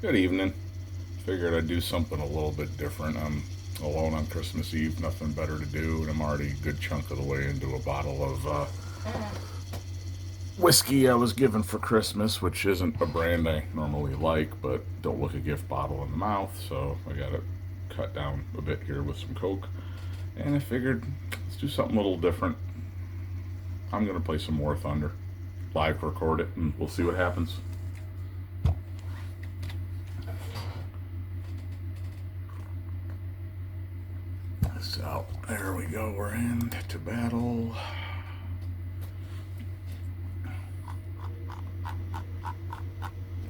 Good evening. Figured I'd do something a little bit different. I'm alone on Christmas Eve, nothing better to do, and I'm already a good chunk of the way into a bottle of whiskey I was given for Christmas, which isn't a brand I normally like, but don't look a gift bottle in the mouth, so I got to cut down a bit here with some Coke. And I figured let's do something a little different. I'm going to play some War Thunder, live record it, and we'll see what happens. So there we go. We're into battle.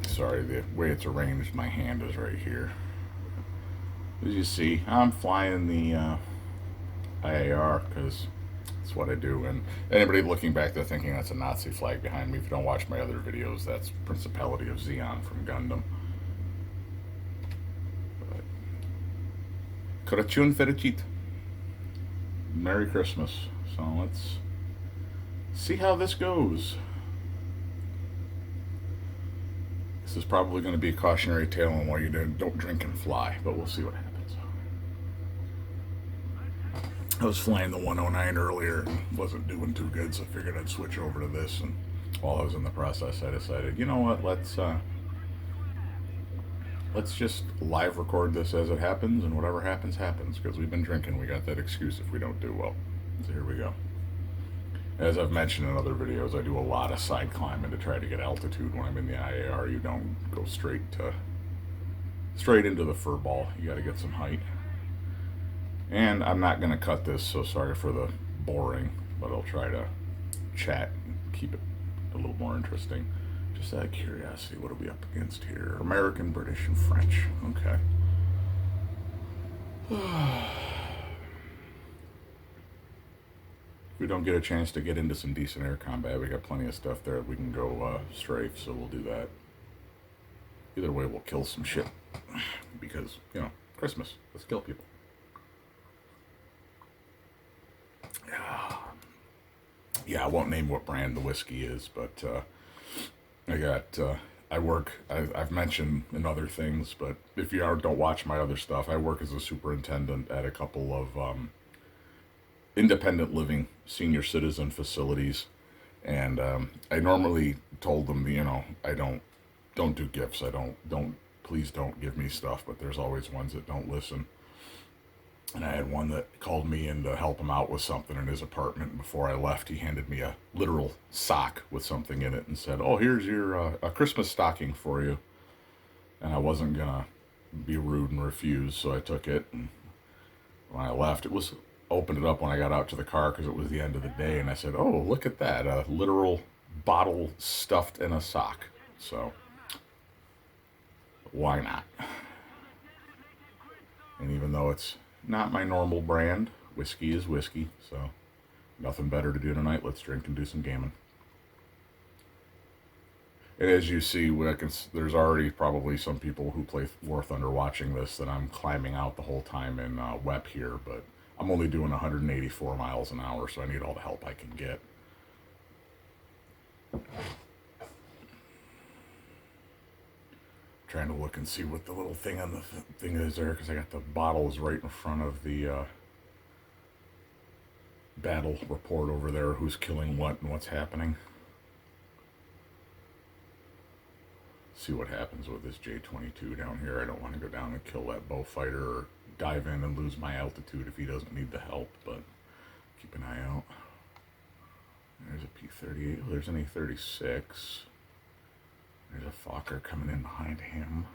Sorry, the way it's arranged, my hand is right here. As you see, I'm flying the IAR because it's what I do. And anybody looking back there thinking that's a Nazi flag behind me, if you don't watch my other videos, that's Principality of Xeon from Gundam. Crăciun fericit. Merry Christmas. So let's see how this goes. This is probably going to be a cautionary tale on why you don't drink and fly, but we'll see what happens. I was flying the 109 earlier and wasn't doing too good, so I figured I'd switch over to this. And while I was in the process, I decided, you know what, let's just live record this as it happens, and whatever happens, happens. Because we've been drinking, we got that excuse if we don't do well. So here we go. As I've mentioned in other videos, I do a lot of side climbing to try to get altitude. When I'm in the IAR, you don't go straight into the fur ball. You got to get some height. And I'm not going to cut this, so sorry for the boring, but I'll try to chat and keep it a little more interesting. Just out of curiosity, what are we up against here? American, British, and French. Okay. If we don't get a chance to get into some decent air combat, we got plenty of stuff there. We can go strafe, so we'll do that. Either way, we'll kill some shit. Because, Christmas. Let's kill people. Yeah, I won't name what brand the whiskey is, but I've mentioned in other things, but if you don't watch my other stuff, I work as a superintendent at a couple of independent living senior citizen facilities, and I normally told them, I don't do gifts. I don't please don't give me stuff, but there's always ones that don't listen. And I had one that called me in to help him out with something in his apartment. And before I left, he handed me a literal sock with something in it and said, "Oh, here's your a Christmas stocking for you." And I wasn't gonna be rude and refuse, so I took it. And when I left, opened it up when I got out to the car because it was the end of the day. And I said, "Oh, look at that! A literal bottle stuffed in a sock." So why not? And even though it's not my normal brand, whiskey is whiskey, so nothing better to do tonight. Let's drink and do some gaming. And as you see, there's already probably some people who play War Thunder watching this that I'm climbing out the whole time in WEP here, but I'm only doing 184 miles an hour, so I need all the help I can get. Trying to look and see what the little thing on the thing is there, because I got the bottles right in front of the battle report over there, who's killing what and what's happening. See what happens with this J-22 down here. I don't want to go down and kill that bow fighter or dive in and lose my altitude if he doesn't need the help, but keep an eye out. There's a P-38. Oh, there's an A-36. There's a Fokker coming in behind him.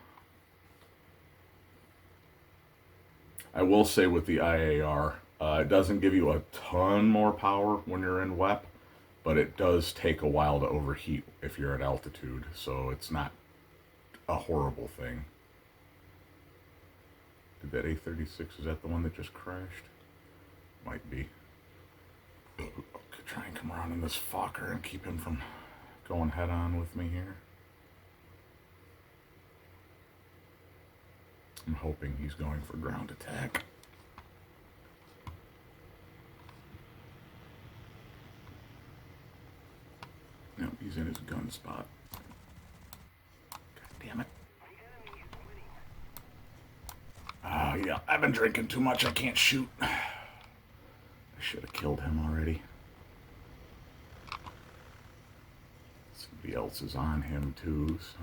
I will say with the IAR, it doesn't give you a ton more power when you're in WEP, but it does take a while to overheat if you're at altitude, so it's not a horrible thing. Did that A-36, is that the one that just crashed? Might be. I'll try and come around in this Fokker and keep him from going head on with me here. I'm hoping he's going for ground attack. No, he's in his gun spot. God damn it. yeah, I've been drinking too much. I can't shoot. I should have killed him already. Somebody else is on him too, so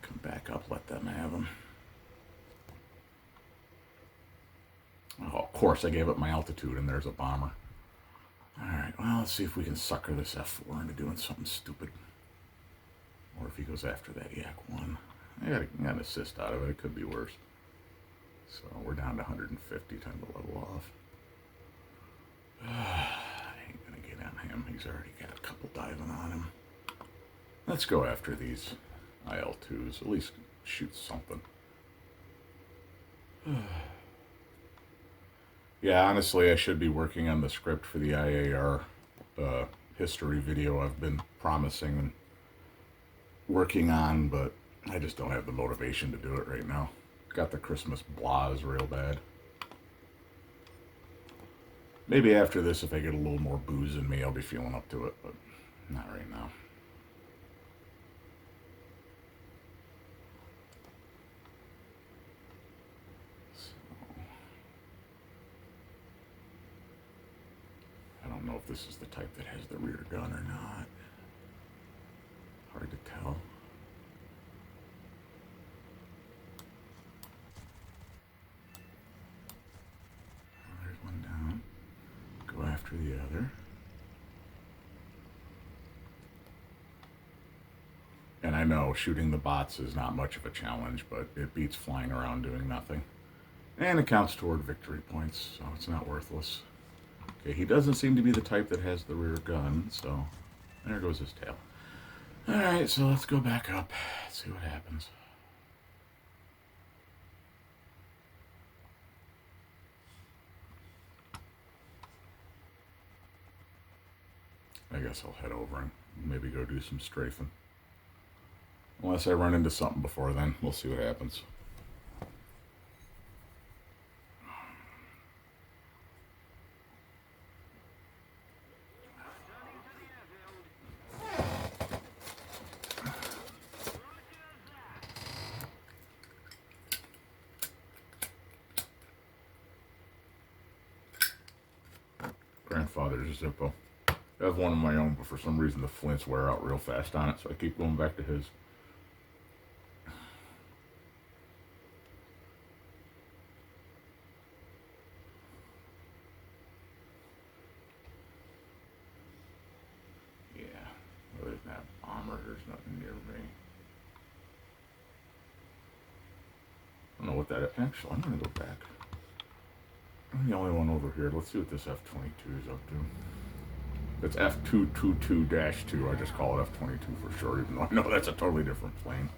come back up, let them have him. Oh, of course I gave up my altitude and there's a bomber. Alright, well, let's see if we can sucker this F4 into doing something stupid. Or if he goes after that Yak-1. I got an assist out of it. It could be worse. So we're down to 150. Time to level off. I ain't going to get on him. He's already got a couple diving on him. Let's go after these IL-2s. At least shoot something. Yeah, honestly, I should be working on the script for the IAR history video I've been promising and working on, but I just don't have the motivation to do it right now. Got the Christmas blahs real bad. Maybe after this, if I get a little more booze in me, I'll be feeling up to it, but not right now. I don't know if this is the type that has the rear gun or not. Hard to tell. There's one down. Go after the other. And I know shooting the bots is not much of a challenge, but it beats flying around doing nothing. And it counts toward victory points, so it's not worthless. Okay, he doesn't seem to be the type that has the rear gun, so there goes his tail. Alright, so let's go back up, see what happens. I guess I'll head over and maybe go do some strafing. Unless I run into something before then, we'll see what happens. Grandfather's Zippo. I have one of my own, but for some reason the flints wear out real fast on it, so I keep going back to his. Yeah, other than that bomber, there's nothing near me. I don't know what that is. Actually, I'm going to go back. I'm the only one over here. Let's see what this F-22 is up to. It's F222-2. I just call it F-22 for short, even though I know that's a totally different plane.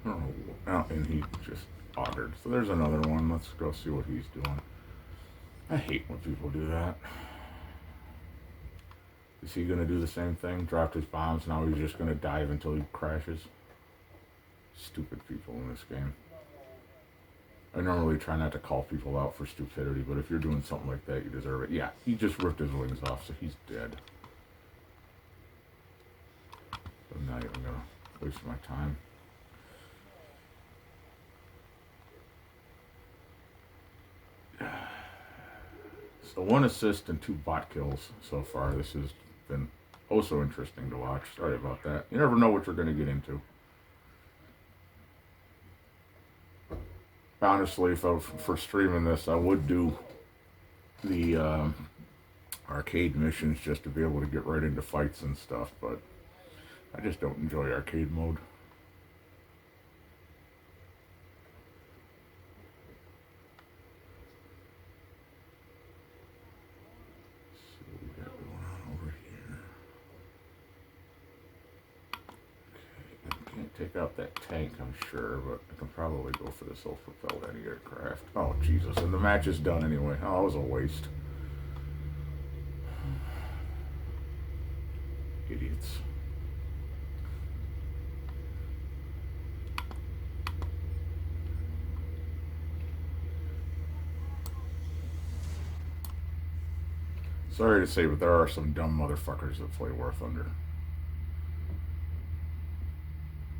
Oh, and he just augured. So there's another one. Let's go see what he's doing. I hate when people do that. Is he going to do the same thing? Dropped his bombs, now he's just going to dive until he crashes? Stupid people in this game. I normally try not to call people out for stupidity, but if you're doing something like that, you deserve it. Yeah, he just ripped his wings off, so he's dead. I'm not even going to waste my time. So 1 assist and 2 bot kills so far. This has been oh so interesting to watch. Sorry about that. You never know what you're going to get into. Honestly, for streaming this, I would do the arcade missions just to be able to get right into fights and stuff, but I just don't enjoy arcade mode. Take out that tank, I'm sure, but I can probably go for the self-propelled anti-aircraft. Oh, Jesus, and the match is done anyway. Oh, that was a waste. Idiots. Sorry to say, but there are some dumb motherfuckers that play War Thunder.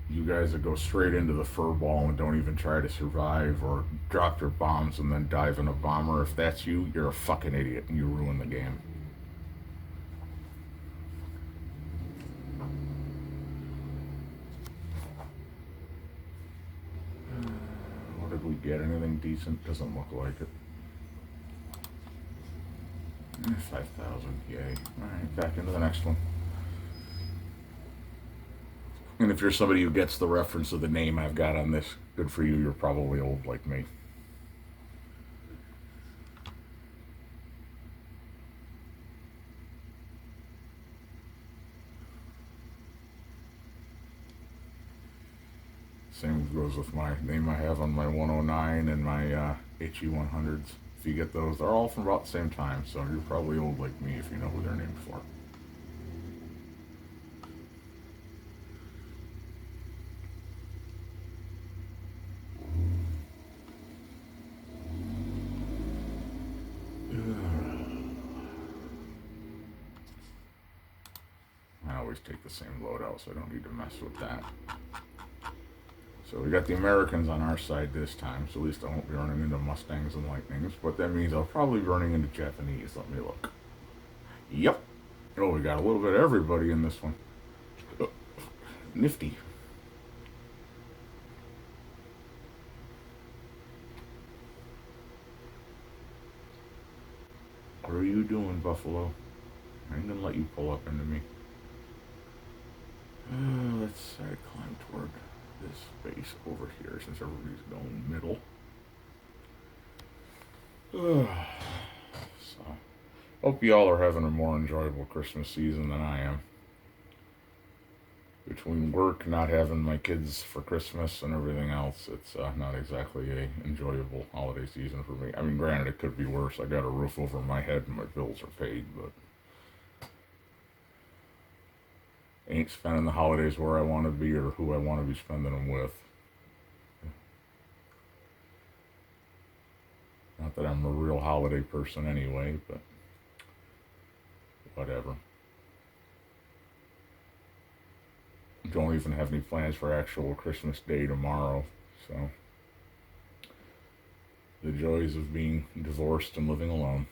You guys that go straight into the fur ball and don't even try to survive or drop your bombs and then dive in a bomber. If that's you, you're a fucking idiot and you ruin the game. What did we get? Anything decent? Doesn't look like it. 5,000, yay. Alright, back into the next one. And if you're somebody who gets the reference of the name I've got on this, good for you, you're probably old like me. Same goes with my name I have on my 109 and my HE100s. If you get those, they're all from about the same time, so you're probably old like me if you know who they're named for. I always take the same loadout, so I don't need to mess with that. So we got the Americans on our side this time, so at least I won't be running into Mustangs and Lightnings, but that means I'll probably be running into Japanese. Let me look. Yep. Oh, we got a little bit of everybody in this one. Oh, nifty. What are you doing, Buffalo? I ain't gonna let you pull up into me. Let's climb toward this base over here since everybody's going middle. So, hope y'all are having a more enjoyable Christmas season than I am. Between work, not having my kids for Christmas, and everything else, it's not exactly a enjoyable holiday season for me. I mean, granted, it could be worse. I got a roof over my head and my bills are paid, but ain't spending the holidays where I want to be or who I want to be spending them with. Not that I'm a real holiday person anyway, but whatever. Don't even have any plans for actual Christmas Day tomorrow, so the joys of being divorced and living alone.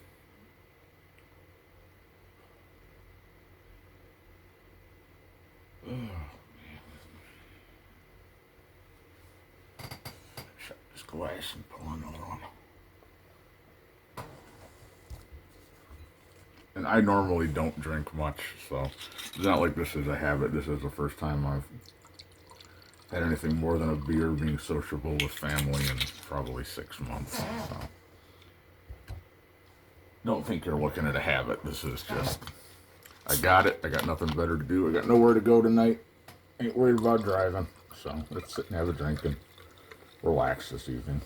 Oh, man. Shut this glass and pull another one. And I normally don't drink much, so it's not like this is a habit. This is the first time I've had anything more than a beer being sociable with family in probably 6 months. So don't think you're looking at a habit. This is just, I got it. I got nothing better to do. I got nowhere to go tonight. Ain't worried about driving. So let's sit and have a drink and relax this evening.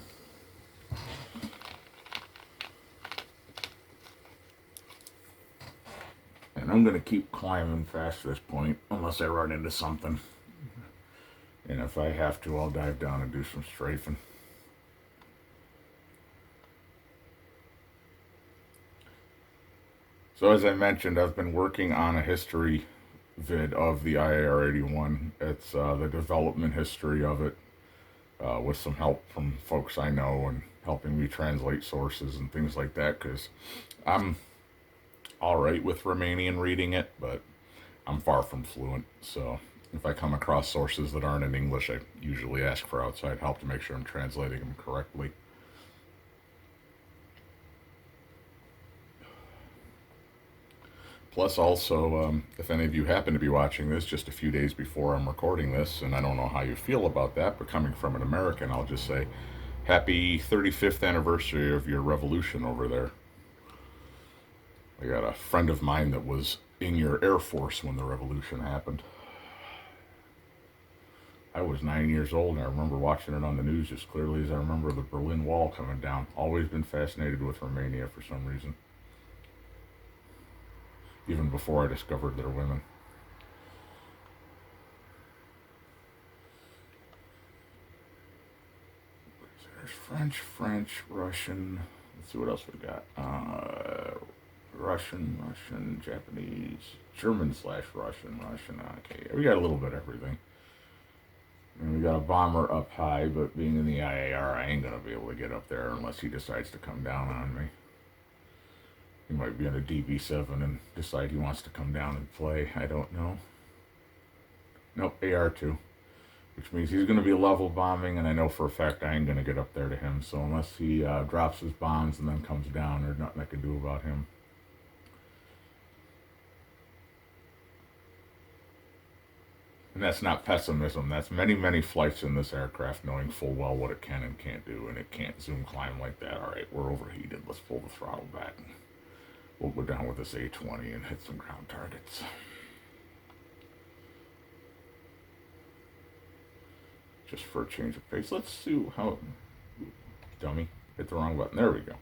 And I'm going to keep climbing past this point unless I run into something. And if I have to, I'll dive down and do some strafing. So as I mentioned, I've been working on a history vid of the IAR-81. It's the development history of it, with some help from folks I know and helping me translate sources and things like that, because I'm alright with Romanian reading it, but I'm far from fluent, so if I come across sources that aren't in English, I usually ask for outside help to make sure I'm translating them correctly. Plus, also, if any of you happen to be watching this just a few days before I'm recording this, and I don't know how you feel about that, but coming from an American, I'll just say, happy 35th anniversary of your revolution over there. I got a friend of mine that was in your Air Force when the revolution happened. I was 9 years old, and I remember watching it on the news as clearly as I remember the Berlin Wall coming down. Always been fascinated with Romania for some reason. Even before I discovered their women. There's French, Russian. Let's see what else we got. Russian, Japanese, German slash Russian. Okay, we got a little bit of everything. And we got a bomber up high, but being in the IAR, I ain't gonna be able to get up there unless he decides to come down on me. He might be on a DB7 and decide he wants to come down and play. I don't know. Nope, AR2. Which means he's going to be level bombing, and I know for a fact I ain't going to get up there to him. So unless he drops his bombs and then comes down, there's nothing I can do about him. And that's not pessimism. That's many, many flights in this aircraft knowing full well what it can and can't do, and it can't zoom climb like that. All right, we're overheated. Let's pull the throttle back. We'll go down with this A-20 and hit some ground targets. Just for a change of pace. Let's see how... Dummy. Hit the wrong button. There we go.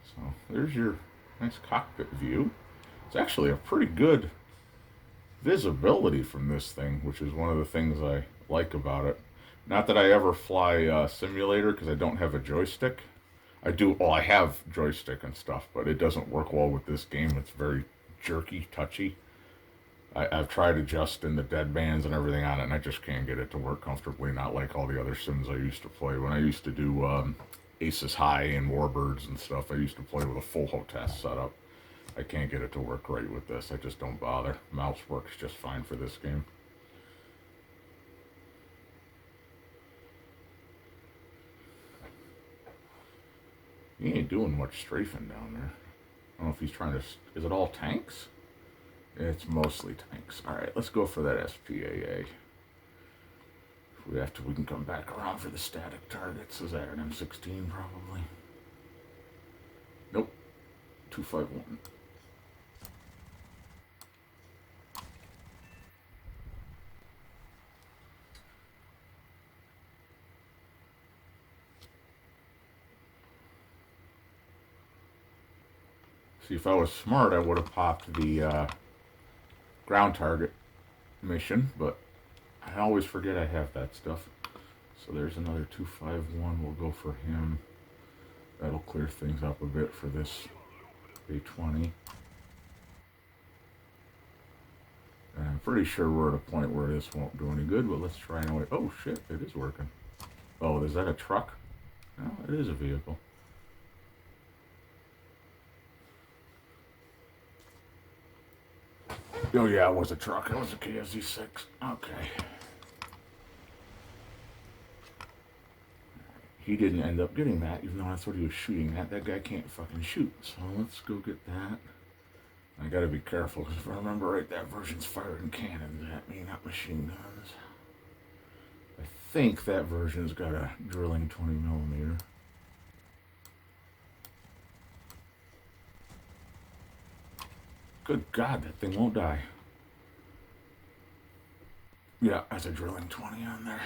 So there's your nice cockpit view. It's actually a pretty good visibility from this thing, which is one of the things I like about it. Not that I ever fly simulator because I don't have a joystick. I do, well, I have joystick and stuff, but it doesn't work well with this game. It's very jerky, touchy. I've tried adjusting the dead bands and everything on it, and I just can't get it to work comfortably, not like all the other sims I used to play. When I used to do Aces High and Warbirds and stuff, I used to play with a full HOTAS setup. I can't get it to work right with this. I just don't bother. Mouse works just fine for this game. He ain't doing much strafing down there. I don't know if he's trying to... Is it all tanks? It's mostly tanks. Alright, let's go for that SPAA. If we have to, we can come back around for the static targets. Is that an M16 probably? Nope. 251. See, if I was smart, I would have popped the ground target mission, but I always forget I have that stuff. So there's another 251. We'll go for him. That'll clear things up a bit for this A-20. And I'm pretty sure we're at a point where this won't do any good, but let's try anyway. Oh shit, it is working. Oh, is that a truck? No, it is a vehicle. Oh yeah, it was a truck. It was a KFZ-6. Okay. He didn't end up getting that, even though that's what he was shooting at. That guy can't fucking shoot. So let's go get that. I gotta be careful, because if I remember right, that version's firing cannons at me, not machine guns. I think that version's got a drilling 20mm. Good God, that thing won't die. Yeah, that's a drilling 20 on there.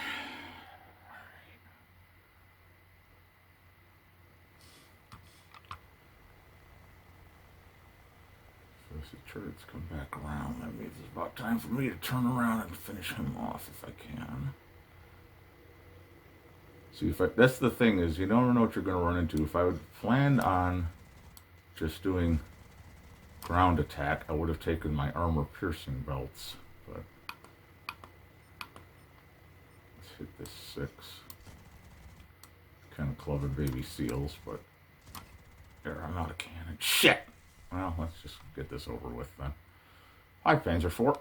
So as the turrets come back around, that means it's about time for me to turn around and finish him off if I can. See, if that's the thing, is you don't know what you're going to run into. If I would planned on just doing ground attack, I would have taken my armor piercing belts, but let's hit this 6. Kind of clubbing baby seals, but there, I'm out of cannon. Shit! Well, let's just get this over with then. Hi, Panzer IV.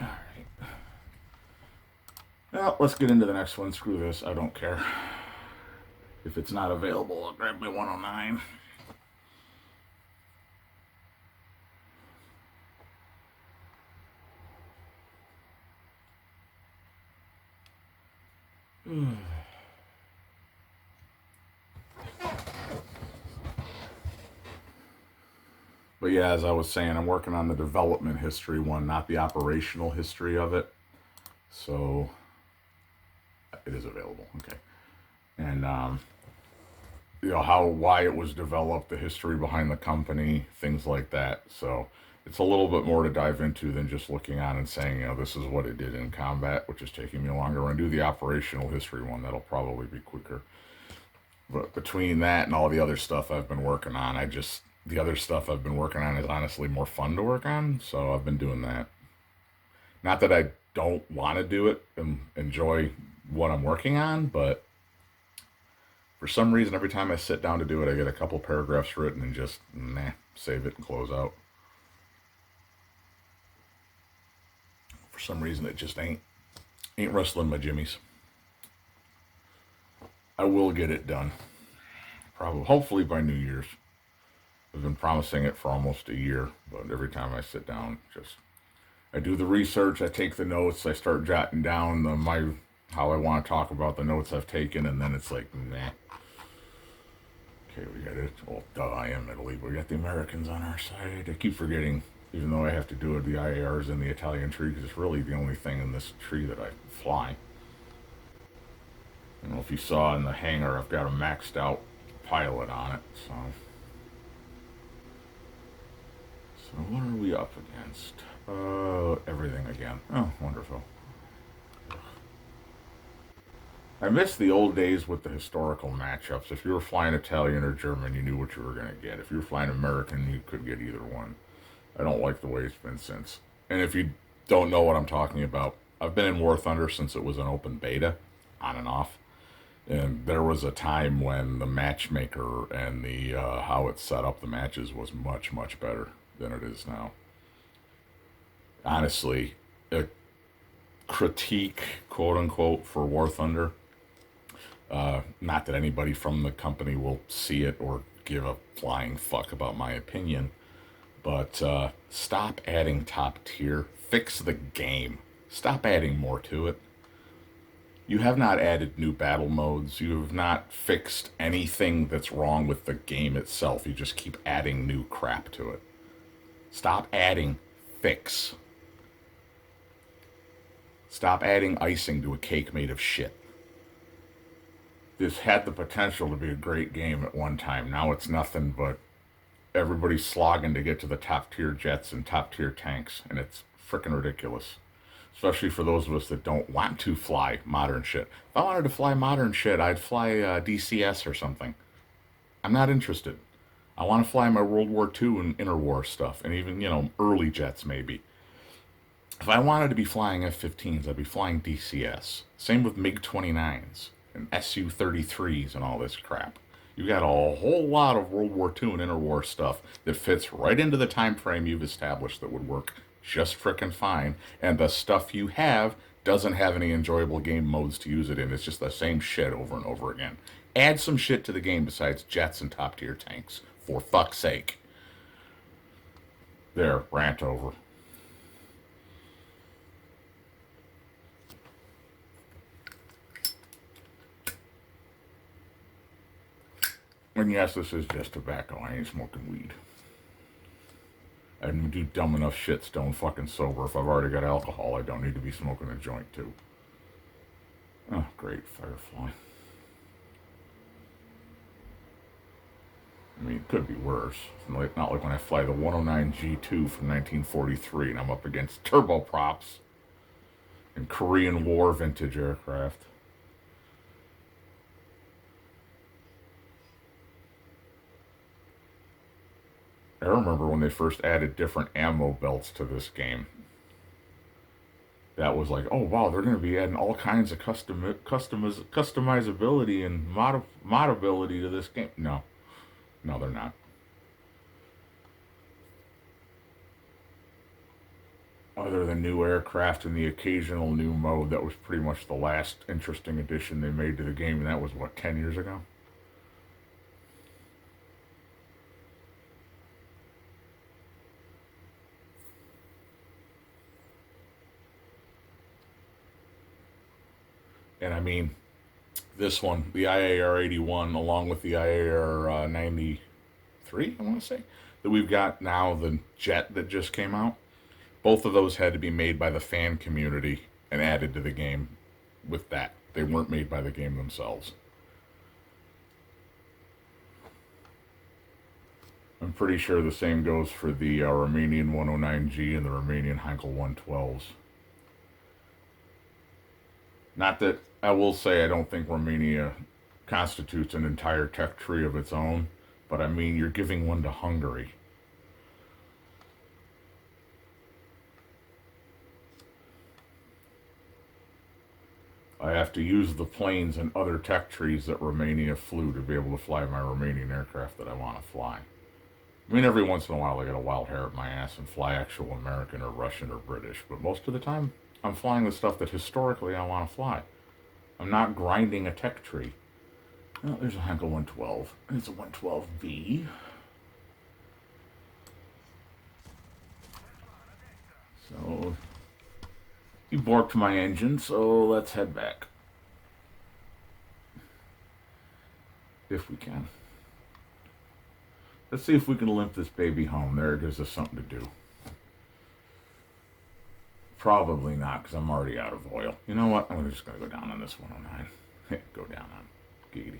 Alright. Well, let's get into the next one. Screw this, I don't care. If it's not available, I'll grab my 109. But yeah, as I was saying, I'm working on the development history one, not the operational history of it. So it is available, okay. And you know, why it was developed, the history behind the company, things like that. So it's a little bit more to dive into than just looking on and saying, you know, this is what it did in combat, which is taking me longer. When I do the operational history one, that'll probably be quicker. But between that and all the other stuff I've been working on, I just the other stuff I've been working on is honestly more fun to work on, so I've been doing that. Not that I don't want to do it and enjoy what I'm working on, but for some reason, every time I sit down to do it, I get a couple paragraphs written and just save it and close out. For some reason, it just ain't wrestling my jimmies. I will get it done, probably, hopefully by New Year's. I've been promising it for almost a year, but every time I sit down, just I do the research, I take the notes, I start jotting down my how I want to talk about the notes I've taken, and then it's like, nah. Okay, we got it. Well, duh, I am Italy, but we got the Americans on our side. I keep forgetting, even though I have to do it, the IARs in the Italian tree, because it's really the only thing in this tree that I fly. I don't know if you saw in the hangar, I've got a maxed out pilot on it, so. So what are we up against? Everything again. Oh, wonderful. I miss the old days with the historical matchups. If you were flying Italian or German, you knew what you were going to get. If you were flying American, you could get either one. I don't like the way it's been since. And if you don't know what I'm talking about, I've been in War Thunder since it was an open beta, on and off. And there was a time when the matchmaker and the how it set up the matches was much, much better than it is now. Honestly, a critique, quote unquote, for War Thunder. Not that anybody from the company will see it or give a flying fuck about my opinion, but stop adding top tier. Fix the game. Stop adding more to it. You have not added new battle modes. You have not fixed anything that's wrong with the game itself. You just keep adding new crap to it. Stop adding, fix. Stop adding icing to a cake made of shit. This had the potential to be a great game at one time. Now it's nothing but everybody's slogging to get to the top tier jets and top tier tanks, and it's freaking ridiculous. Especially for those of us that don't want to fly modern shit. If I wanted to fly modern shit, I'd fly DCS or something. I'm not interested. I want to fly my World War II and interwar stuff, and even, early jets maybe. If I wanted to be flying F-15s, I'd be flying DCS. Same with MiG-29s and Su-33s and all this crap. You got a whole lot of World War II and interwar stuff that fits right into the time frame you've established that would work just frickin' fine, and the stuff you have doesn't have any enjoyable game modes to use it in. It's just the same shit over and over again. Add some shit to the game besides jets and top tier tanks, for fuck's sake. There, rant over. And yes, this is just tobacco. I ain't smoking weed. I didn't do dumb enough shit stone fucking sober. If I've already got alcohol, I don't need to be smoking a joint too. Oh, great, Firefly. I mean, it could be worse. It's not like when I fly the 109 G2 from 1943 and I'm up against turboprops and Korean War vintage aircraft. I remember when they first added different ammo belts to this game. That was like, oh wow, they're going to be adding all kinds of customizability and modability to this game. No, they're not. Other than new aircraft and the occasional new mode, that was pretty much the last interesting addition they made to the game, and that was, 10 years ago? And I mean, this one, the IAR 81, along with the IAR 93, I want to say, that we've got now, the jet that just came out, both of those had to be made by the fan community and added to the game with that. They weren't made by the game themselves. I'm pretty sure the same goes for the Romanian 109G and the Romanian Heinkel 112s. Not that I will say I don't think Romania constitutes an entire tech tree of its own, but I mean, you're giving one to Hungary. I have to use the planes and other tech trees that Romania flew to be able to fly my Romanian aircraft that I want to fly. I mean, every once in a while I get a wild hair at my ass and fly actual American or Russian or British, but most of the time I'm flying the stuff that historically I want to fly. I'm not grinding a tech tree. Oh, there's a Heinkel 112. It's a 112B. So, he borked my engine, so let's head back. If we can. Let's see if we can limp this baby home. There gives us something to do. Probably not, because I'm already out of oil. You know what? I'm just going to go down on this 109. Go down on Gady.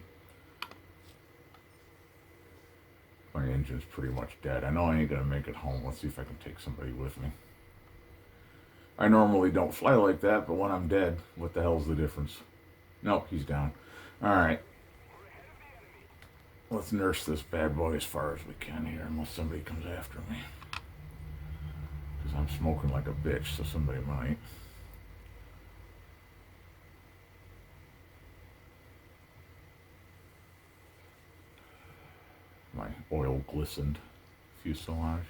My engine's pretty much dead. I know I ain't going to make it home. Let's see if I can take somebody with me. I normally don't fly like that, but when I'm dead, what the hell's the difference? Nope, he's down. Alright. Let's nurse this bad boy as far as we can here, unless somebody comes after me. Because I'm smoking like a bitch, so somebody might. My oil glistened fuselage.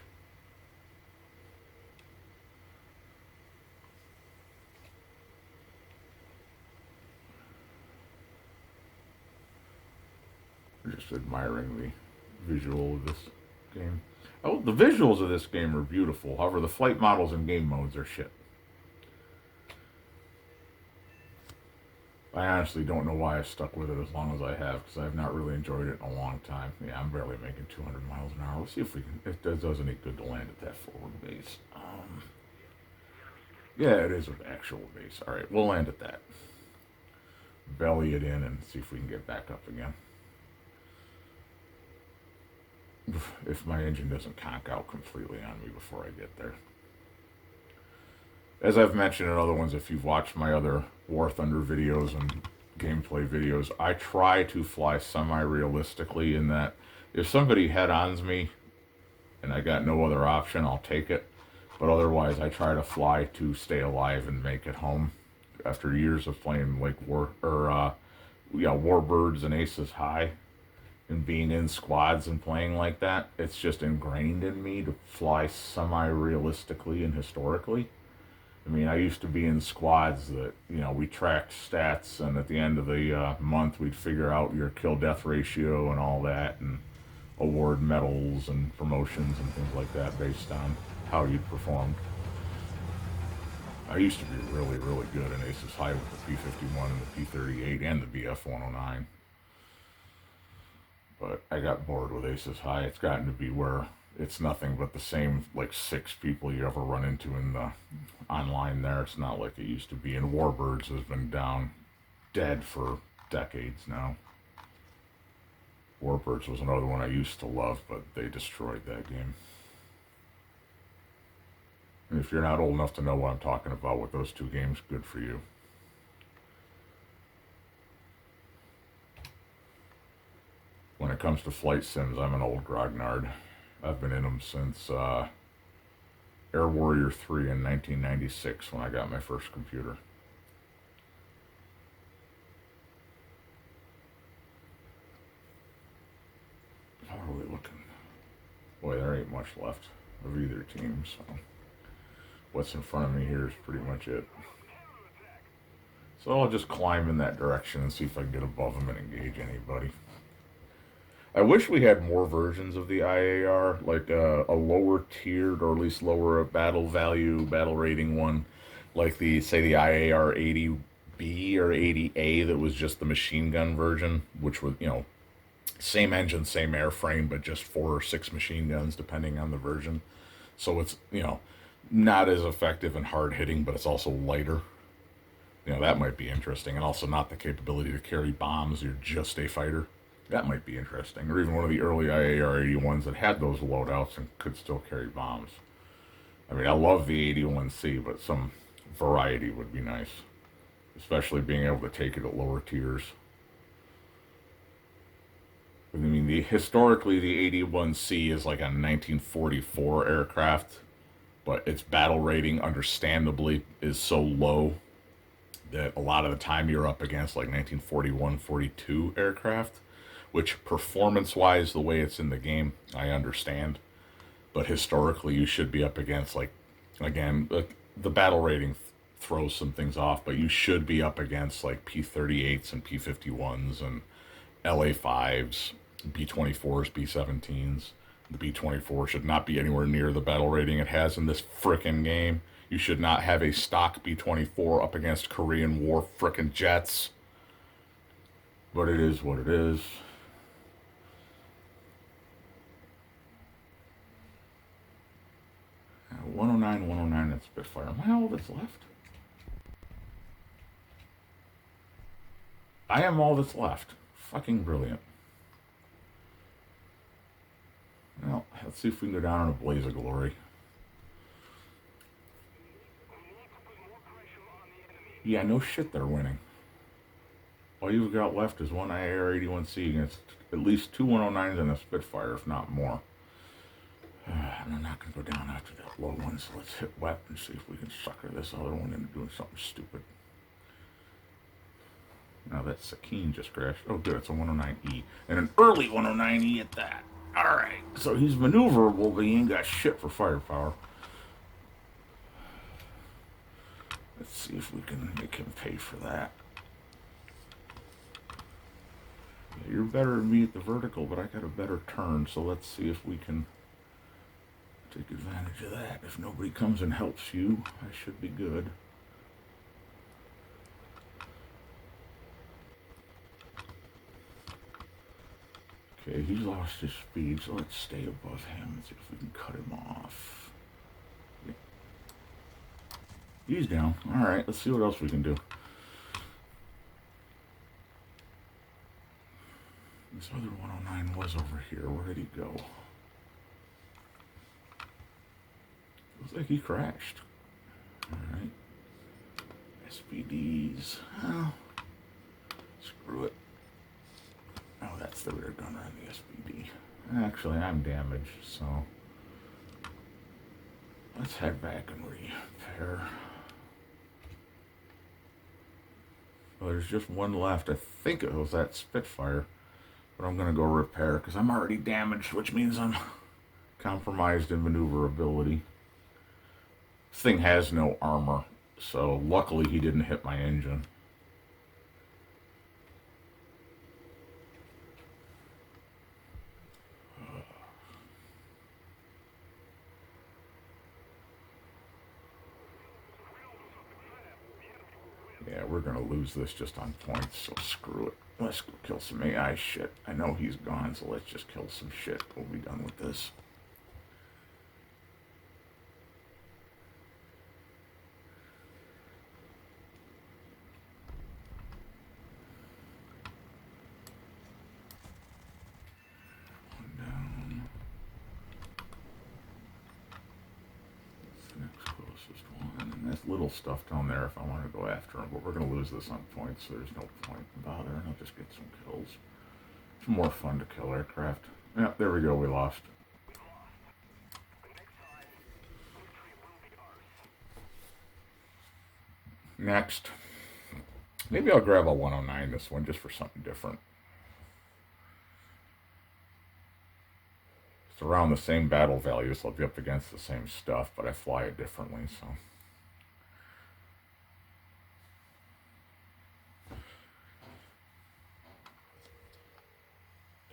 Just admiring the visual of this game. Oh, the visuals of this game are beautiful. However, the flight models and game modes are shit. I honestly don't know why I stuck with it as long as I have, because I've not really enjoyed it in a long time. Yeah, I'm barely making 200 miles an hour. Let's see if we can, if it does any good to land at that forward base. Yeah, it is an actual base. All right, we'll land at that. Belly it in and see if we can get back up again. If my engine doesn't conk out completely on me before I get there. As I've mentioned in other ones, if you've watched my other War Thunder videos and gameplay videos, I try to fly semi-realistically in that if somebody head-ons me and I got no other option, I'll take it. But otherwise, I try to fly to stay alive and make it home. After years of playing like Warbirds and Aces High, and being in squads and playing like that, it's just ingrained in me to fly semi-realistically and historically. I mean, I used to be in squads that, you know, we tracked stats, and at the end of the month, we'd figure out your kill-death ratio and all that, and award medals and promotions and things like that based on how you performed. I used to be really, really good in Aces High with the P-51 and the P-38 and the BF-109. But I got bored with Aces High. It's gotten to be where it's nothing but the same, like, 6 people you ever run into in the online there. It's not like it used to be. And Warbirds has been dead for decades now. Warbirds was another one I used to love, but they destroyed that game. And if you're not old enough to know what I'm talking about with those two games, good for you. When it comes to flight sims, I'm an old grognard. I've been in them since Air Warrior 3 in 1996 when I got my first computer. How are we looking? Boy, there ain't much left of either team, so what's in front of me here is pretty much it. So I'll just climb in that direction and see if I can get above them and engage anybody. I wish we had more versions of the IAR, like a lower tiered or at least lower battle value, battle rating one, like the IAR 80B or 80A that was just the machine gun version, which was, you know, same engine, same airframe, but just 4 or 6 machine guns depending on the version. So it's, you know, not as effective and hard hitting, but it's also lighter. You know, that might be interesting. And also not the capability to carry bombs. You're just a fighter. That might be interesting. Or even one of the early IAR 81s that had those loadouts and could still carry bombs. I mean, I love the 81C, but some variety would be nice. Especially being able to take it at lower tiers. I mean, historically the 81C is like a 1944 aircraft, but its battle rating, understandably, is so low that a lot of the time you're up against like 1941, 42 aircraft, which performance wise, the way it's in the game, I understand. But historically, you should be up against, like, again, the battle rating throws some things off, but you should be up against like P-38s and P-51s and LA-5s, B-24s, B-17s. The B-24 should not be anywhere near the battle rating it has in this frickin' game. You should not have a stock B-24 up against Korean War frickin' jets. But it is what it is. Uh, 109, 109, that's Spitfire. Am I all that's left? I am all that's left. Fucking brilliant. Well, let's see if we can go down in a blaze of glory. Yeah, no shit they're winning. All you've got left is one AR-81C against at least two 109s and a Spitfire, if not more. I'm not going to go down after that low one, so let's hit wet and see if we can sucker this other one into doing something stupid. Now that Sakine just crashed. Oh, good, it's a 109E. And an early 109E at that. Alright, so he's maneuverable, but he ain't got shit for firepower. Let's see if we can make him pay for that. Yeah, you're better than me at the vertical, but I got a better turn, so let's see if we can take advantage of that. If nobody comes and helps you, I should be good. Okay, he's lost his speed, so let's stay above him and see if we can cut him off. Yeah. He's down. Alright, let's see what else we can do. This other 109 was over here. Where did he go? Looks like he crashed. Alright. SPDs. Oh, screw it. Oh, that's the rear gunner on the SPD. Actually, I'm damaged, so let's head back and repair. Well, there's just one left. I think it was that Spitfire, but I'm going to go repair because I'm already damaged, which means I'm compromised in maneuverability. This thing has no armor, so luckily he didn't hit my engine. Yeah, we're going to lose this just on points, so screw it. Let's go kill some AI shit. I know he's gone, so let's just kill some shit. We'll be done with this. One down. That's the next closest one. And that's little stuff down there if I want to go after him, but we're going to lose this on points, so there's no point in bothering. I'll just get some kills. It's more fun to kill aircraft. Yeah, there we go, we lost. Next. Maybe I'll grab a 109 this one just for something different. It's around the same battle value, so I'll be up against the same stuff, but I fly it differently, so.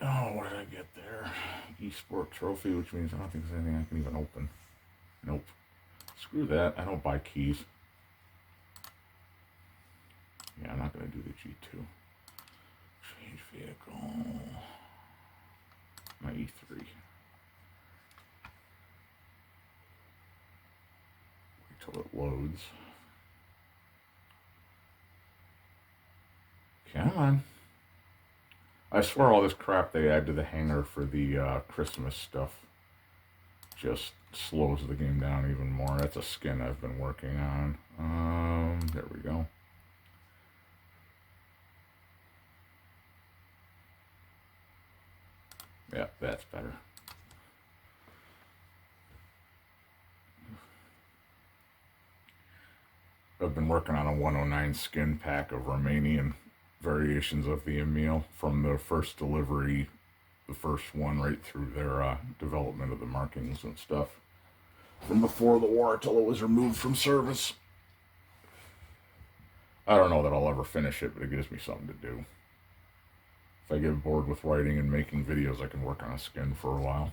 Oh, what did I get there? Esport trophy, which means I don't think there's anything I can even open. Nope. Screw that. I don't buy keys. Yeah, I'm not going to do the G2. Change vehicle. My E3. Wait till it loads. Come on. I swear all this crap they add to the hangar for the Christmas stuff just slows the game down even more. That's a skin I've been working on. There we go. Yeah, that's better. I've been working on a 109 skin pack of Romanian variations of the Emil from the first delivery, the first one right through their development of the markings and stuff. From before the war till it was removed from service. I don't know that I'll ever finish it, but it gives me something to do. If I get bored with writing and making videos, I can work on a skin for a while.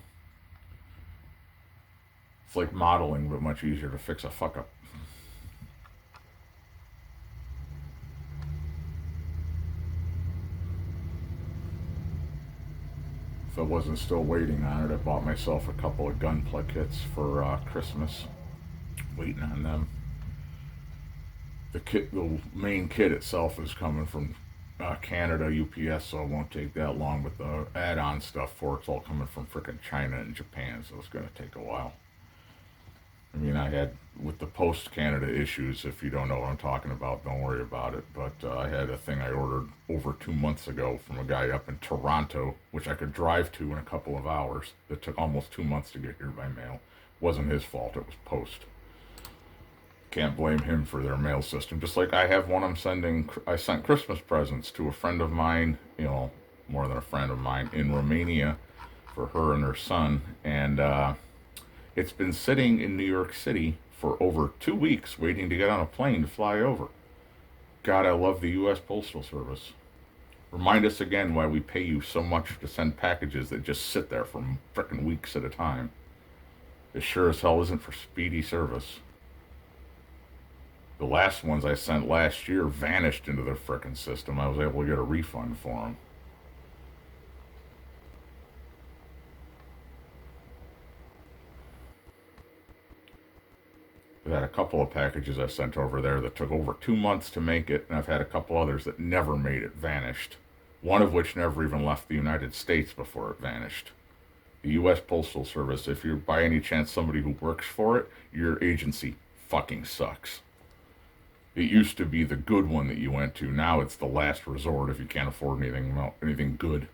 It's like modeling, but much easier to fix a fuck up. If I wasn't still waiting on it, I bought myself a couple of gunpla kits for Christmas. Waiting on them. The main kit itself is coming from Canada, UPS, so it won't take that long. But the add-on stuff for it's all coming from frickin' China and Japan, so it's gonna take a while. I mean, I had with the post-Canada issues. If you don't know what I'm talking about, don't worry about it. But I had a thing I ordered over 2 months ago from a guy up in Toronto, which I could drive to in a couple of hours. That took almost 2 months to get here by mail. Wasn't his fault. It was post. Can't blame him for their mail system. Just like I have one I sent Christmas presents to a friend of mine, more than a friend of mine, in Romania for her and her son. And it's been sitting in New York City for over 2 weeks waiting to get on a plane to fly over. God, I love the U.S. Postal Service. Remind us again why we pay you so much to send packages that just sit there for frickin' weeks at a time. It sure as hell isn't for speedy service. The last ones I sent last year vanished into their frickin' system. I was able to get a refund for them. I've had a couple of packages I sent over there that took over 2 months to make it, and I've had a couple others that never made it, vanished. One of which never even left the United States before it vanished. The U.S. Postal Service, if you're by any chance somebody who works for it, your agency fucking sucks. It used to be the good one that you went to. Now it's the last resort if you can't afford anything good.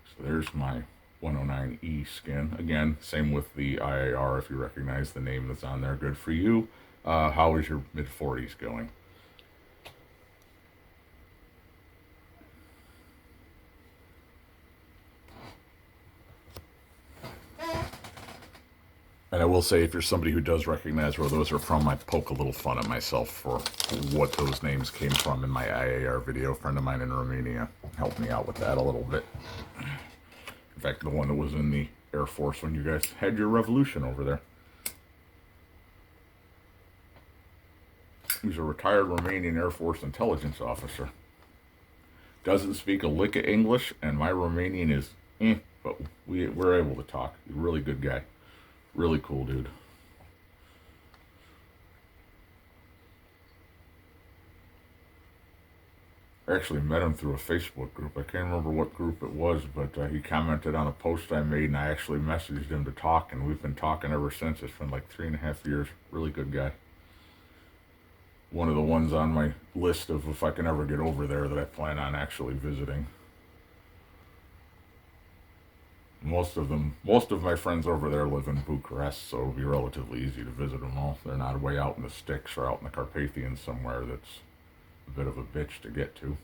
So there's my 109E skin. Again, same with the IAR. If you recognize the name that's on there, good for you. How is your mid-40s going? And I will say, if you're somebody who does recognize where those are from, I poke a little fun at myself for what those names came from in my IAR video. A friend of mine in Romania helped me out with that a little bit. In fact, the one that was in the Air Force when you guys had your revolution over there. He's a retired Romanian Air Force intelligence officer. Doesn't speak a lick of English, and my Romanian is but we're able to talk. He's a really good guy. Really cool dude. I actually met him through a Facebook group. I can't remember what group it was, but he commented on a post I made, and I actually messaged him to talk, and we've been talking ever since. It's been like 3.5 years. Really good guy. One of the ones on my list of if I can ever get over there that I plan on actually visiting. Most of my friends over there live in Bucharest, so it'll be relatively easy to visit them all. They're not way out in the sticks or out in the Carpathians somewhere that's a bit of a bitch to get to.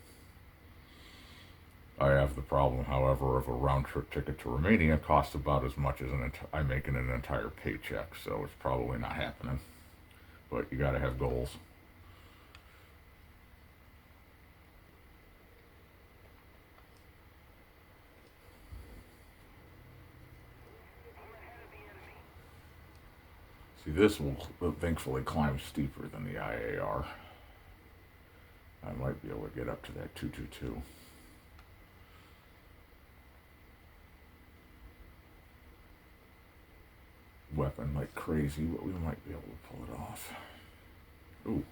I have the problem, however, of a round-trip ticket to Romania costs about as much as I make in an entire paycheck, so it's probably not happening. But you gotta have goals. See, this will thankfully climb steeper than the IAR. I might be able to get up to that 222. Weapon like crazy, but we might be able to pull it off. Ooh,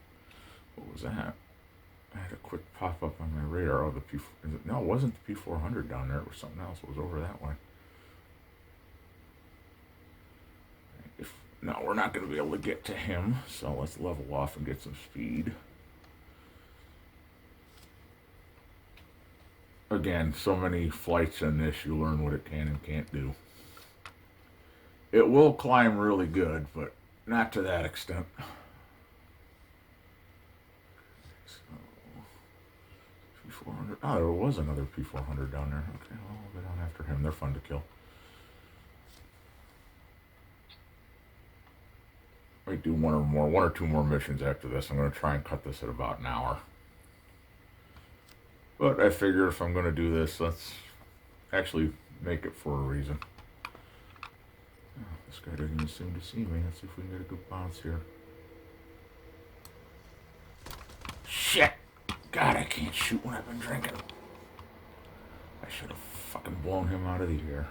what was that? I had a quick pop up on my radar. Oh, no, it wasn't the P400 down there. It was something else. It was over that way. No, we're not going to be able to get to him, so let's level off and get some speed. Again, so many flights in this, you learn what it can and can't do. It will climb really good, but not to that extent. So, P400. Oh, there was another P400 down there. Okay, well, we'll go down after him. They're fun to kill. Might do one or two more missions after this. I'm going to try and cut this at about an hour. But I figure if I'm going to do this, let's actually make it for a reason. Oh, this guy doesn't even seem to see me. Let's see if we can get a good bounce here. Shit! God, I can't shoot when I've been drinking. I should have fucking blown him out of the air.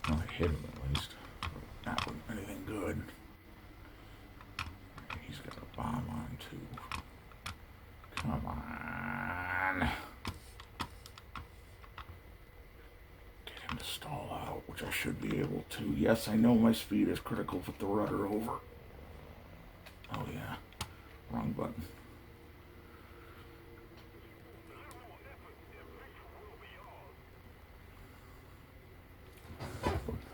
Well, I hit him at least. Not with anything good. He's got a bomb on too. Come on. Get him to stall out, which I should be able to. Yes, I know my speed is critical with the rudder over. Oh yeah. Wrong button.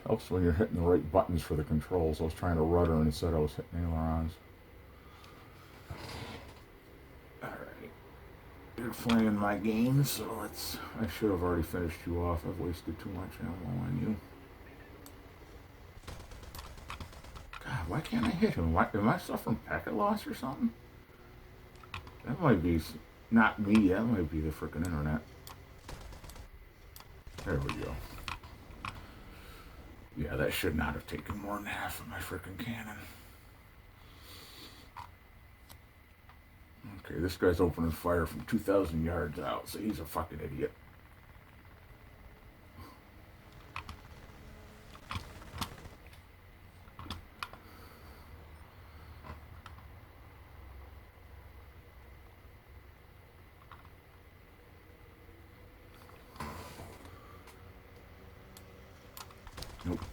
Helps when you're hitting the right buttons for the controls. I was trying to rudder and instead I was hitting ailerons. Alright. You're playing my game, so I should have already finished you off. I've wasted too much ammo on you. God, why can't I hit him? Am I suffering packet loss or something? That might be not me. That might be the frickin' internet. There we go. Yeah, that should not have taken more than half of my frickin' cannon. Okay, this guy's opening fire from 2,000 yards out, so he's a fucking idiot. Nope.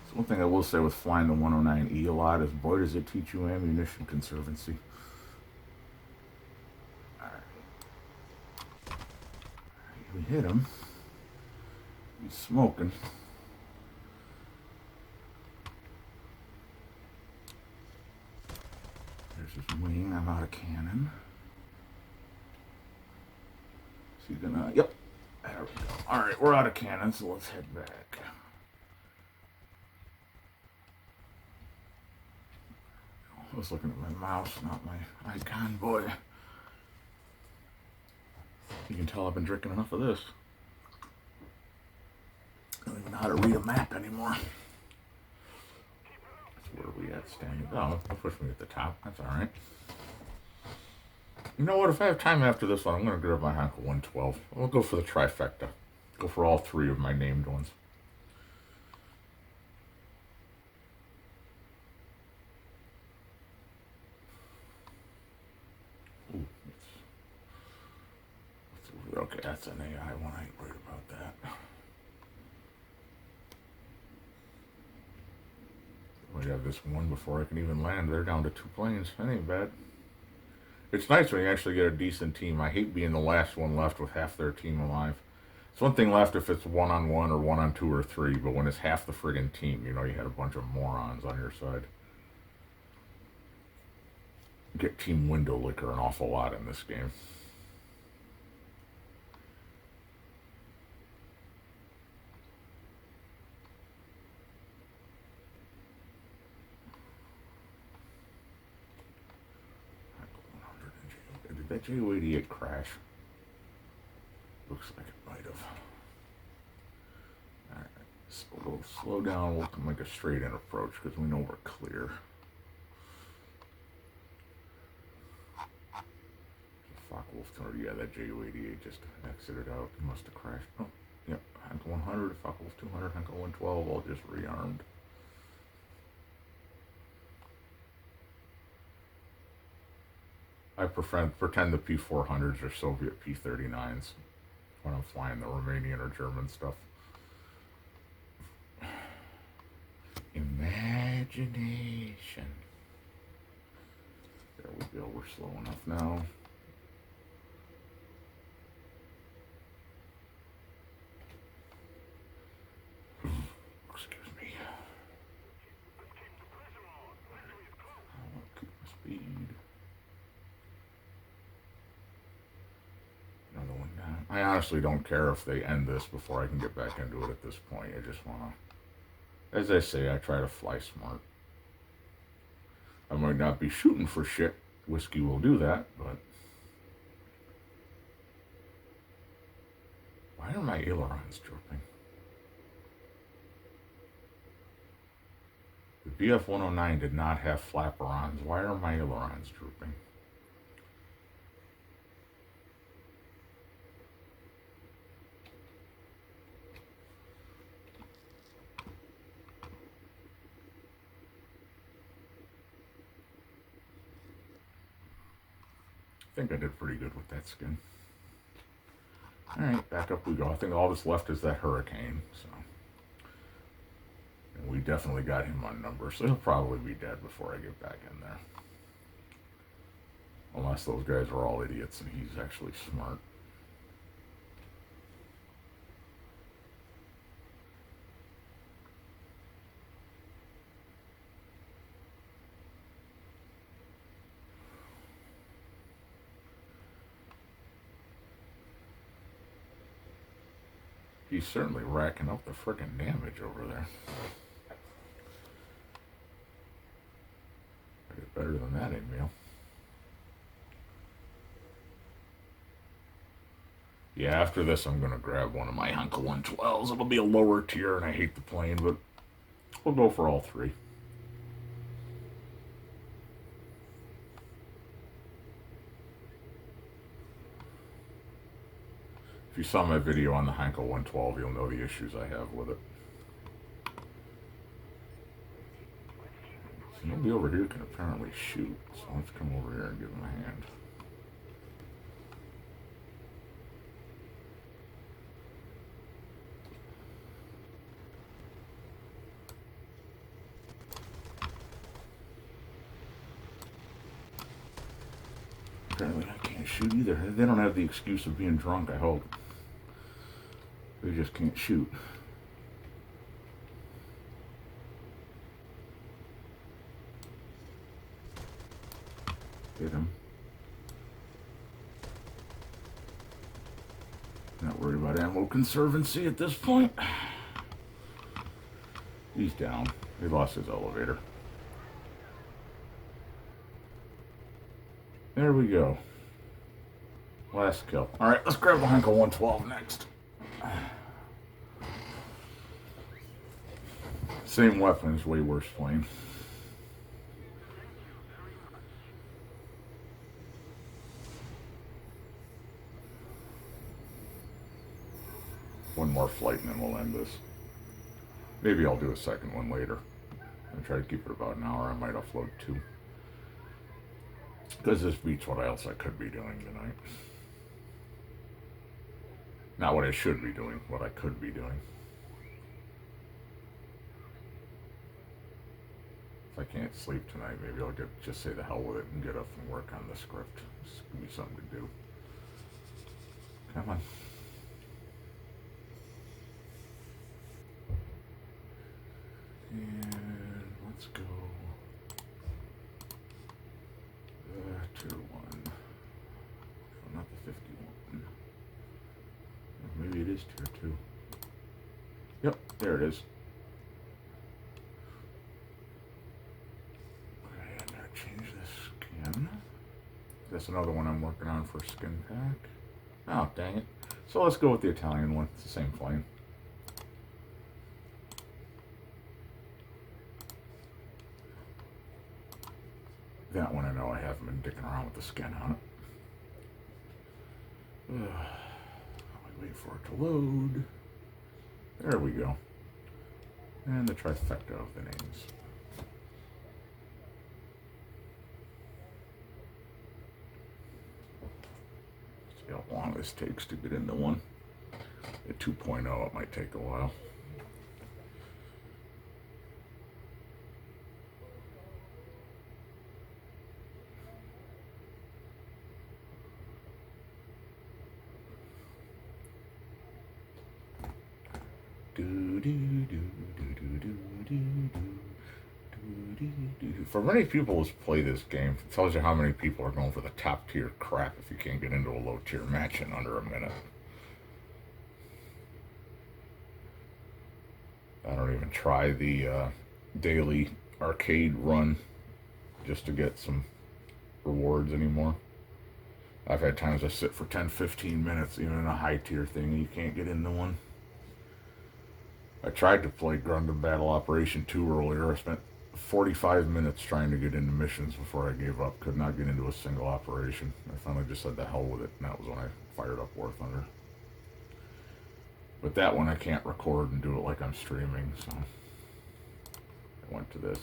So one thing I will say with flying the 109E a lot is, boy, does it teach you ammunition conservancy. Alright. We hit him. He's smoking. There's his wing. I'm out of cannon. Is he gonna... Yep. There we go. Alright, we're out of cannon, so let's head back. I was looking at my mouse, not my icon, boy. You can tell I've been drinking enough of this. I don't even know how to read a map anymore. That's where we at standing. Oh, they'll push me at the top. That's alright. You know what? If I have time after this one, I'm going to grab my Heinkel 112. I'll go for the trifecta. Go for all three of my named ones. Ooh, okay, that's an AI one. I ain't worried about that. We have this one before I can even land. They're down to 2 planes. That ain't bad. It's nice when you actually get a decent team. I hate being the last one left with half their team alive. It's one thing left if it's 1-on-1 or 1-on-2 or 3, but when it's half the friggin' team, you know, you had a bunch of morons on your side. You get team window liquor an awful lot in this game. Did that Ju-88 crash? Looks like it might have. Alright, so we'll slow down. We'll make a straight in approach because we know we're clear. Focke-Wulf, yeah, that Ju-88 just exited out. He must have crashed. Oh, yep, Heinkel 100, Focke-Wulf 200, Heinkel 112, all just rearmed. I pretend the P400s are Soviet P39s. when I'm flying the Romanian or German stuff. Imagination. There we go, we're slow enough now. Excuse me. I'll keep my speed. Another one down. I honestly don't care if they end this before I can get back into it at this point. I just want to, as I say, I try to fly smart. I might not be shooting for shit. Whiskey will do that, but why are my ailerons drooping? The BF-109 did not have flapperons. Why are my ailerons drooping? I think I did pretty good with that skin. Alright, back up we go. I think all that's left is that Hurricane, so. And we definitely got him on numbers, so he'll probably be dead before I get back in there. Unless those guys are all idiots and he's actually smart. He's certainly racking up the frickin' damage over there. I get better than that, Emil. Yeah, after this I'm going to grab one of my Heinkel 112s. It'll be a lower tier and I hate the plane, but we'll go for all three. If you saw my video on the Heinkel 112, you'll know the issues I have with it. So nobody over here can apparently shoot, so let's come over here and give him a hand. Apparently I can't shoot either. They don't have the excuse of being drunk, I hope. They just can't shoot. Hit him. Not worried about ammo conservancy at this point. He's down. He lost his elevator. There we go. Last kill. Alright, let's grab the Heinkel 112 next. Same weapons, way worse plane. One more flight and then we'll end this. Maybe I'll do a second one later. I'll try to keep it about an hour. I might upload 2. Because this beats what else I could be doing tonight. Not what I should be doing, what I could be doing. If I can't sleep tonight, maybe I'll just say the hell with it and get up and work on the script. Just give me something to do. Come on. And let's go. Tier 1. Oh, not the 51. Oh, maybe it is tier 2. Yep, there it is. Okay, I gotta change the skin. That's another one I'm working on for skin pack. Oh, dang it. So let's go with the Italian one. It's the same plane. That one I know I haven't been dicking around with the skin on it. I wait for it to load. There we go. And the trifecta of the names. See how long this takes to get into one. At 2.0, it might take a while. For many people who play this game, it tells you how many people are going for the top tier crap if you can't get into a low tier match in under a minute. I don't even try the daily arcade run just to get some rewards anymore. I've had times I sit for 10-15 minutes, even in a high tier thing, and you can't get into one. I tried to play Gundam Battle Operation 2 earlier. I spent 45 minutes trying to get into missions before I gave up. Could not get into a single operation. I finally just said the hell with it, and that was when I fired up War Thunder. But that one I can't record and do it like I'm streaming, so I went to this.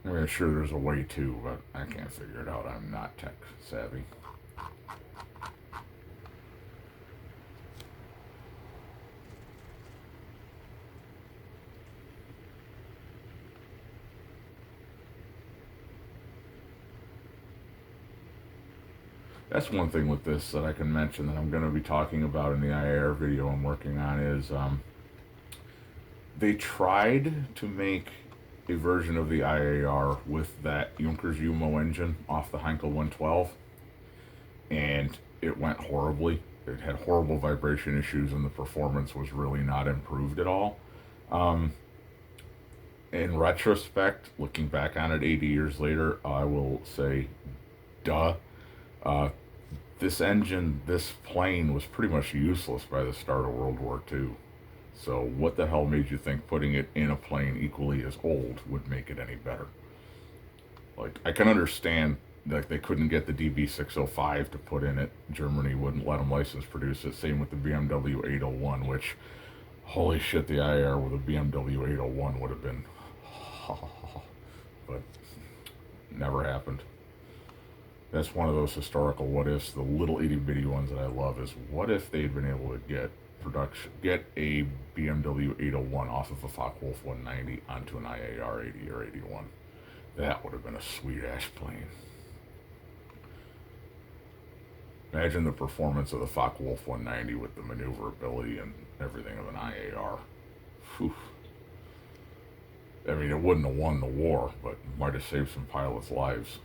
I mean, sure there's a way to, but I can't figure it out. I'm not tech savvy. That's one thing with this that I can mention that I'm going to be talking about in the IAR video I'm working on is they tried to make a version of the IAR with that Junkers Umo engine off the Heinkel 112, and it went horribly. It had horrible vibration issues, and the performance was really not improved at all. In retrospect, looking back on it 80 years later, I will say, duh. This engine, this plane was pretty much useless by the start of World War II. So what the hell made you think putting it in a plane equally as old would make it any better? Like, I can understand like they couldn't get the DB605 to put in it. Germany wouldn't let them license produce it. Same with the BMW 801, which, holy shit, the IR with a BMW 801 would have been, but never happened. That's one of those historical what ifs. The little itty bitty ones that I love is what if they'd been able to get a BMW 801 off of a Focke-Wulf 190 onto an IAR 80 or 81. That would have been a sweet ass plane. Imagine the performance of the Focke-Wulf 190 with the maneuverability and everything of an IAR. Whew. I mean, it wouldn't have won the war, but might have saved some pilots' lives.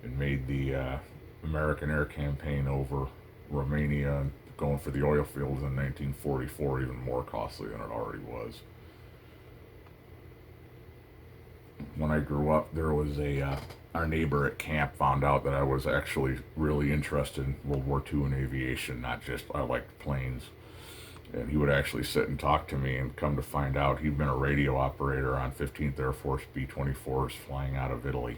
It made the American air campaign over Romania and going for the oil fields in 1944 even more costly than it already was. When I grew up, there was our neighbor at camp found out that I was actually really interested in World War II and aviation, not just I liked planes. And he would actually sit and talk to me, and come to find out he'd been a radio operator on 15th Air Force B-24s flying out of Italy.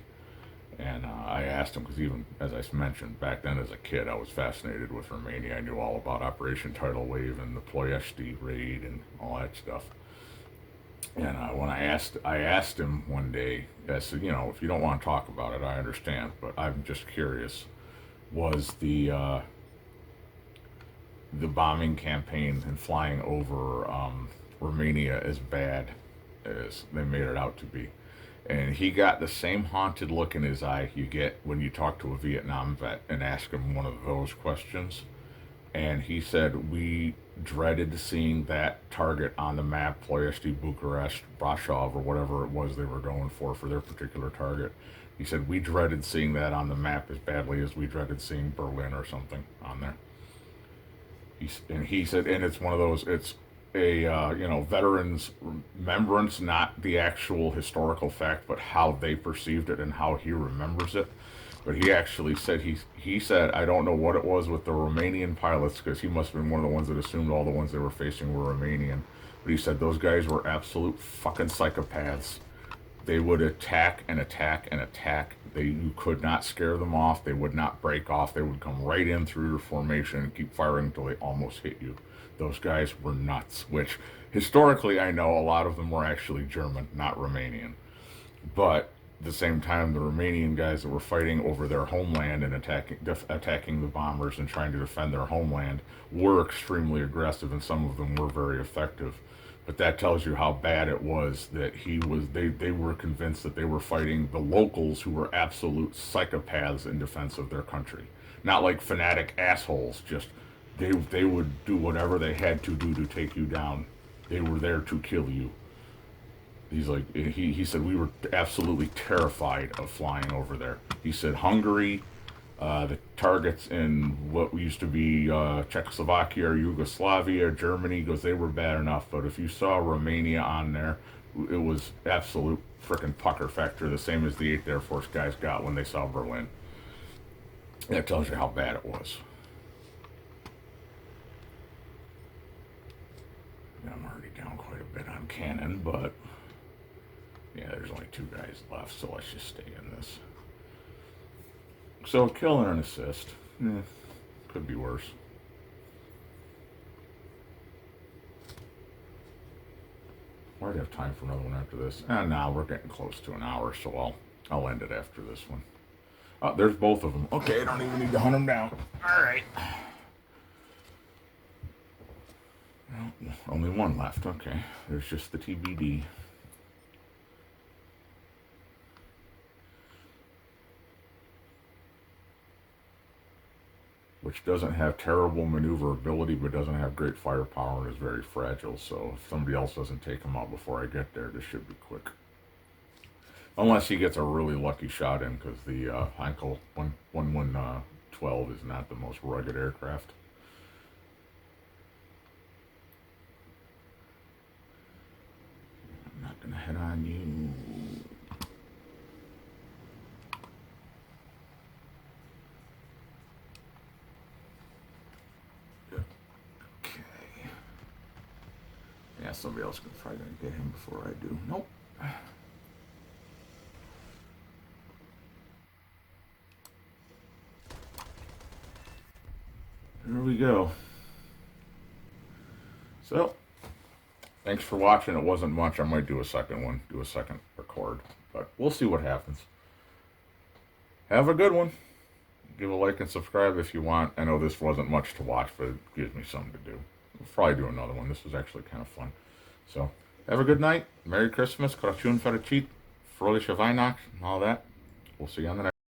And I asked him, because even, as I mentioned, back then as a kid, I was fascinated with Romania. I knew all about Operation Tidal Wave and the Ploiești raid and all that stuff. And when I asked him one day, I said, you know, if you don't want to talk about it, I understand, but I'm just curious, was the bombing campaign and flying over Romania as bad as they made it out to be? And he got the same haunted look in his eye you get when you talk to a Vietnam vet and ask him one of those questions. And he said, we dreaded seeing that target on the map, Ploiești, Bucharest, Brasov, or whatever it was they were going for their particular target. He said, we dreaded seeing that on the map as badly as we dreaded seeing Berlin or something on there. He said, and it's one of those, it's a veterans remembrance, not the actual historical fact, but how they perceived it and how he remembers it. But he actually said he said, I don't know what it was with the Romanian pilots, because he must have been one of the ones that assumed all the ones they were facing were Romanian. But he said those guys were absolute fucking psychopaths. They would attack and attack and attack. You could not scare them off. They would not break off. They would come right in through your formation and keep firing until they almost hit you. Those guys were nuts, which historically I know a lot of them were actually German, not Romanian. But the same time, the Romanian guys that were fighting over their homeland and attacking the bombers and trying to defend their homeland were extremely aggressive, and some of them were very effective. But that tells you how bad it was that they were convinced that they were fighting the locals who were absolute psychopaths in defense of their country. Not like fanatic assholes, just they would do whatever they had to do to take you down. They were there to kill you. He said we were absolutely terrified of flying over there. He said Hungary, the targets in what used to be Czechoslovakia or Yugoslavia, Germany, goes, they were bad enough, but if you saw Romania on there, it was absolute frickin' pucker factor, the same as the 8th Air Force guys got when they saw Berlin. That tells you how bad it was. Yeah, I'm already down quite a bit on cannon, but yeah, there's only 2 guys left, so let's just stay in this. So, a kill and an assist. Could be worse. Might have time for another one after this. Now we're getting close to an hour, so I'll end it after this one. Oh, there's both of them. Okay, I don't even need to hunt them down. All right. Well, only one left. Okay, there's just the TBD. Which doesn't have terrible maneuverability, but doesn't have great firepower and is very fragile. So if somebody else doesn't take him out before I get there, this should be quick. Unless he gets a really lucky shot in, because the Heinkel 1112 is not the most rugged aircraft. I'm not going to hit on you. Yeah, somebody else can probably gonna get him before I do. Nope. There we go. So, thanks for watching. It wasn't much. I might do a second one, do a second record, but we'll see what happens. Have a good one. Give a like and subscribe if you want. I know this wasn't much to watch, but it gives me something to do. We'll probably do another one. This was actually kind of fun. So, have a good night. Merry Christmas. Crăciun fericit. Fröhliche Weihnacht. And all that. We'll see you on the next.